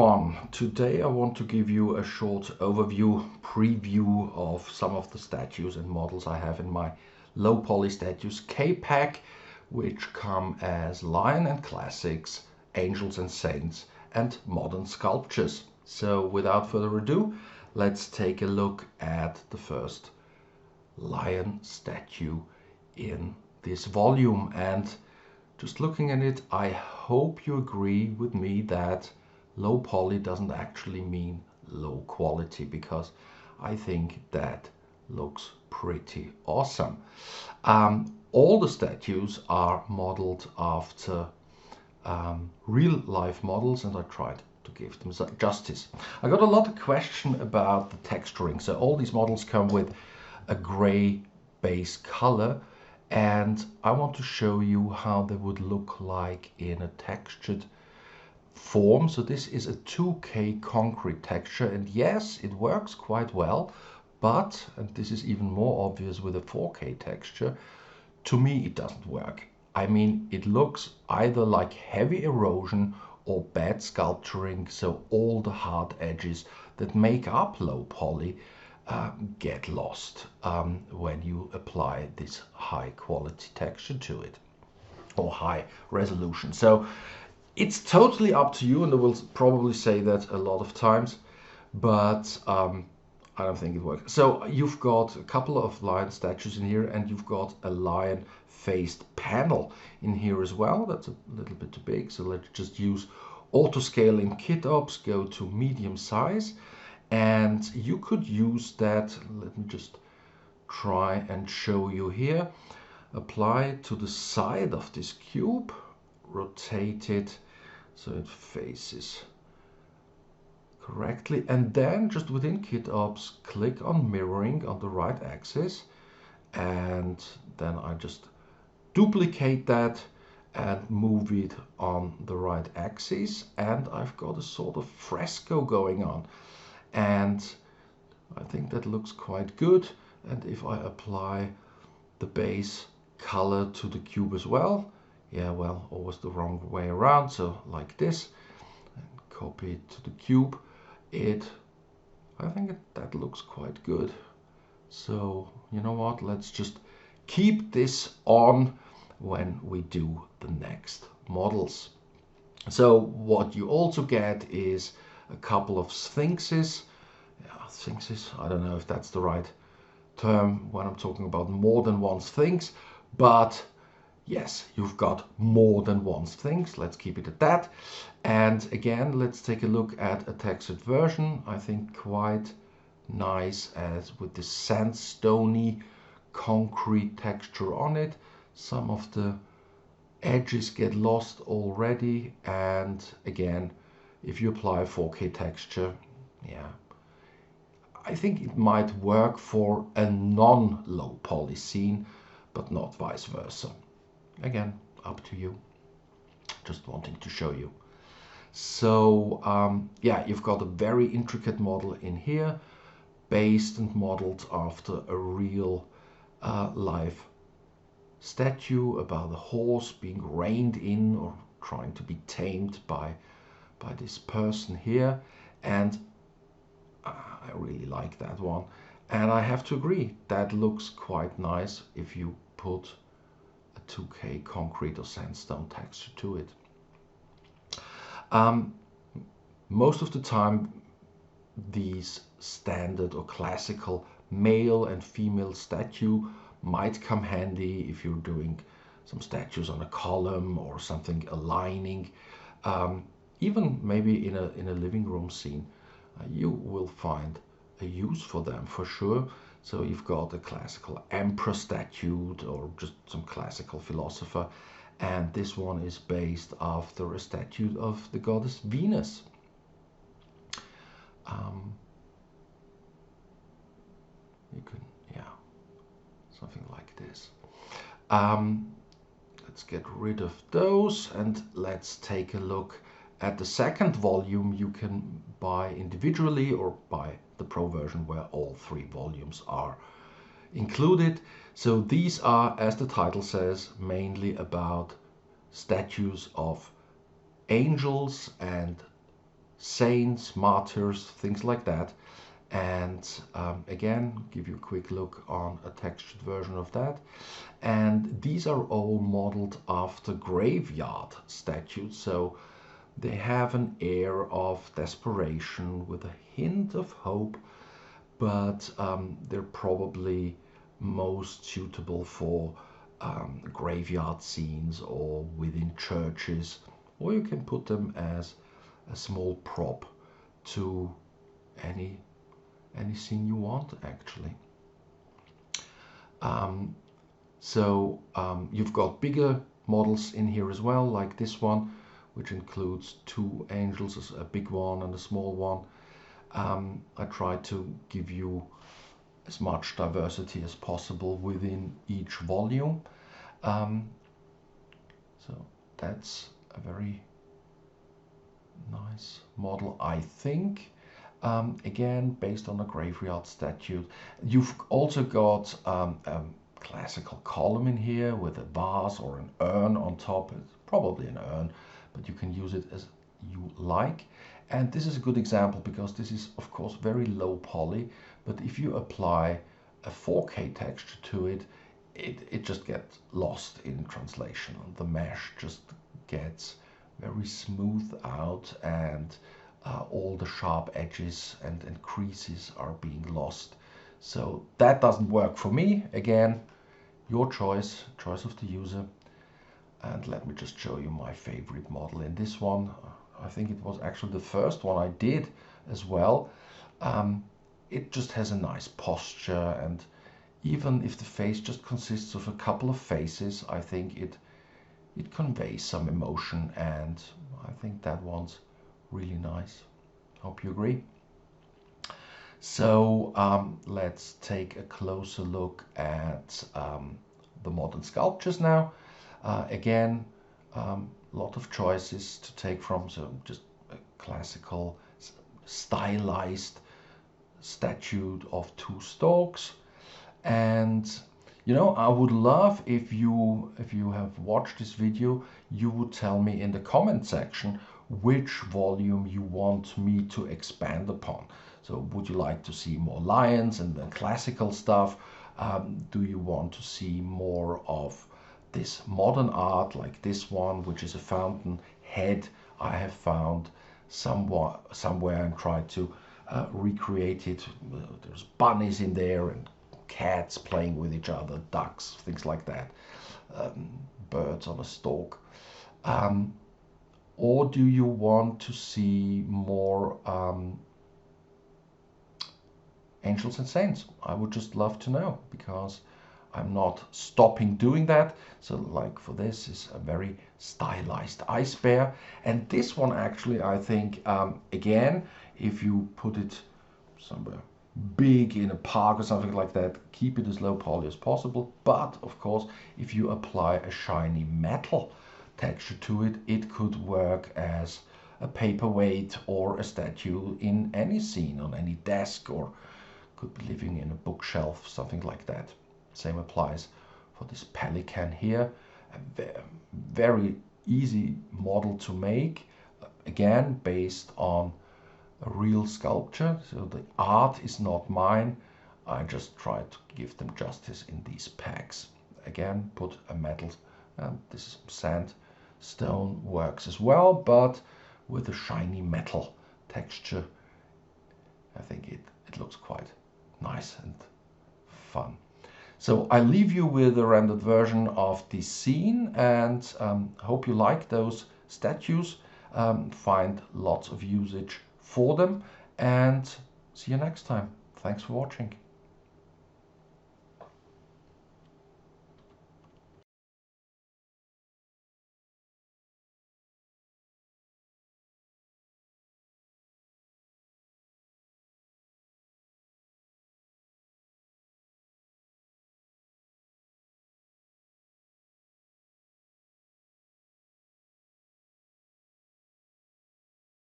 everyone, today I want to give you a short overview, preview of some of the statues and models I have in my low poly statues Kpack, which come as lion and classics, angels and saints, and modern sculptures. So without further ado, let's take a look at the first lion statue in this volume. And just looking at it, I hope you agree with me that low poly doesn't actually mean low quality, because I think that looks pretty awesome. All the statues are modeled after real life models, and I tried to give them justice. I got a lot of question about the texturing. So all these models come with a gray base color, and I want to show you how they would look like in a textured form. So this is a 2K concrete texture, and yes, it works quite well, but, and this is even more obvious with a 4K texture, to me it doesn't work. I mean, it looks either like heavy erosion or bad sculpturing, so all the hard edges that make up low poly get lost when you apply this high quality texture to it, or high resolution. So it's totally up to you, and I will probably say that a lot of times, but I don't think it works. So you've got a couple of lion statues in here, and you've got a lion faced panel in here as well. That's a little bit too big, so let's just use auto scale in KitOps, go to medium size, and you could use that. Let me just try and show you here. Apply it to the side of this cube, rotate it so it faces correctly, and then just within KitOps click on mirroring on the right axis, and then I just duplicate that and move it on the right axis, and I've got a sort of fresco going on, and I think that looks quite good. And if I apply the base color to the cube as well, yeah, well, always the wrong way around, so like this, and copy it to the cube, I think that looks quite good. So you know what, let's just keep this on when we do the next models. So what you also get is a couple of sphinxes. Sphinxes, I don't know if that's the right term when I'm talking about more than one sphinx, but yes, you've got more than one sphinx. Let's keep it at that. And again, let's take a look at a textured version. I think quite nice, as with the sandstony concrete texture on it. Some of the edges get lost already, and again, if you apply 4K texture, yeah, I think it might work for a non-low poly scene, but not vice versa. Again, up to you. Just wanting to show you. So yeah, you've got a very intricate model in here, based and modeled after a real live statue about a horse being reined in or trying to be tamed by this person here, and I really like that one. And I have to agree, that looks quite nice if you put a 2K concrete or sandstone texture to it. Most of the time, these standard or classical male and female statue might come handy if you're doing some statues on a column or something aligning, even maybe in a living room scene. You will find a use for them for sure. So you've got a classical emperor statue or just some classical philosopher, and this one is based after a statue of the goddess Venus. You can, yeah, something like this. Let's get rid of those, and let's take a look at the second volume. You can buy individually or buy the Pro version where all 3 volumes are included. So these are, as the title says, mainly about statues of angels and saints, martyrs, things like that. And again, give you a quick look on a textured version of that. And these are all modeled after graveyard statues, so they have an air of desperation with a hint of hope, but they're probably most suitable for graveyard scenes or within churches, or you can put them as a small prop to any scene you want, actually. You've got bigger models in here as well, like this one, which includes two angels, a big one and a small one. I try to give you as much diversity as possible within each volume. So that's a very nice model, I think. Again, based on a graveyard statue. You've also got a classical column in here with a vase or an urn on top. It's probably an urn, but you can use it as you like. And this is a good example because this is, of course, very low poly, but if you apply a 4K texture to it, it just gets lost in translation. The mesh just gets very smooth out, and all the sharp edges and creases are being lost. So that doesn't work for me. Again, your choice of the user. And let me just show you my favorite model in this one. I think it was actually the first one I did as well. It just has a nice posture, and even if the face just consists of a couple of faces, I think it conveys some emotion, and I think that one's really nice. Hope you agree. So let's take a closer look at the modern sculptures now. Again, lot of choices to take from, so just a classical stylized statue of two storks. And you know, I would love if you have watched this video, you would tell me in the comment section which volume you want me to expand upon. So would you like to see more lions and the classical stuff? Do you want to see more of this modern art, like this one, which is a fountain head I have found somewhere and tried to recreate it? There's bunnies in there and cats playing with each other, ducks, things like that, birds on a stalk. Or do you want to see more angels and saints? I would just love to know, because I'm not stopping doing that. So like for this is a very stylized ice bear, and this one actually, I think, again, if you put it somewhere big in a park or something like that, keep it as low poly as possible. But of course, if you apply a shiny metal texture to it, it could work as a paperweight or a statue in any scene, on any desk, or could be living in a bookshelf, something like that. Same applies for this pelican here. A very easy model to make, again based on a real sculpture. So the art is not mine. I just try to give them justice in these packs. Again, put a metal, this is sandstone, works as well, but with a shiny metal texture, I think it looks quite nice and fun. So I leave you with a rendered version of the scene, and hope you like those statues. Find lots of usage for them, and see you next time. Thanks for watching.